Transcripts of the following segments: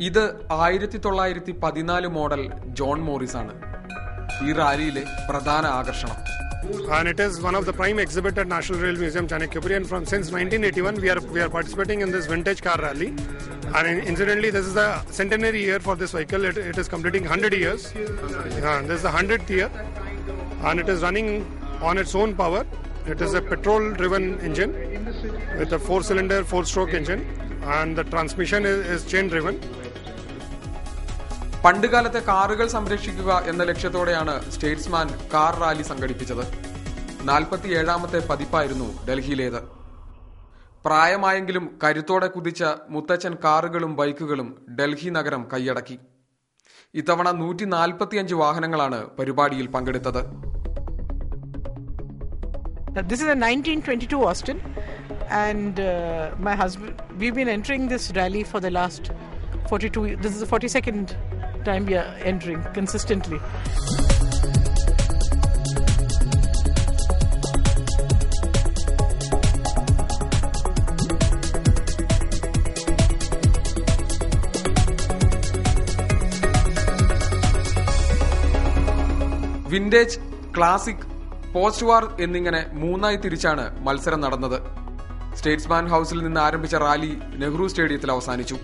ഇത് 1914 model John Morris ആണ് ഈ റാലിയിലെ പ്രധാന ആകർഷണം. And it is one of the prime exhibit at National Rail Museum, Chanakyapuri. And since 1981, we are participating in this vintage car rally. And incidentally, this is the centenary year for this vehicle. It is completing 100 years. This is the 100th year, and it is running on its own power. It is a petrol-driven engine with a 4-cylinder, 4-stroke engine, and the transmission is chain-driven. പണ്ടുകാലത്തെ കാറുകൾ സംരക്ഷിക്കുക എന്ന ലക്ഷ്യത്തോടെയാണ് statesman car rally സംഘടിപ്പിച്ചത്. 47ാമത്തെ പതിപ്പായിരുന്നു ഡൽഹിയിലേത്. പ്രായമായെങ്കിലും കരുത്തോടെ കുതിച്ച മുത്തച്ഛൻ കാറുകളും ബൈക്കുകളും ഡൽഹി നഗരം കൈയടക്കി. ഇത്തവണ 145 വാഹനങ്ങളാണ് പരിപാടിയിൽ പങ്കെടുത്തത്. This is a 1922 Austin, and my husband, we've been entering this rally for the last 42. This is the 42nd time we are entering consistently. Vintage, classic, post വാർ എന്നിങ്ങനെ 3ആയി തിരിച്ചാണ് മത്സരം നടന്നത്. സ്റ്റേറ്റ്സ്മാൻ ഹൌസിൽ നിന്ന് ആരംഭിച്ച റാലി നെഹ്റു സ്റ്റേഡിയത്തിൽ അവസാനിച്ചു.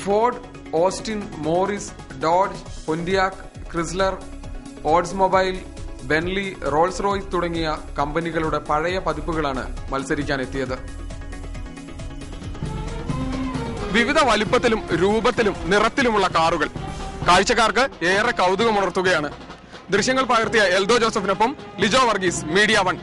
Ford, Austin, Morris, Dodge, Pontiac, Chrysler, Oldsmobile, Bentley, Rolls Royce തുടങ്ങിയ കമ്പനികളുടെ പഴയ പതിപ്പുകളാണ് മത്സരിക്കാനെത്തിയത്. വിവിധ വലിപ്പത്തിലും രൂപത്തിലും നിറത്തിലുമുള്ള കാറുകൾ കാഴ്ചക്കാർക്ക് ഏറെ കൗതുകമുണർത്തുകയാണ്. ദൃശ്യങ്ങൾ പകർത്തിയ എൽദോ ജോസഫിനൊപ്പം ലിജോ വർഗീസ്, മീഡിയ 1.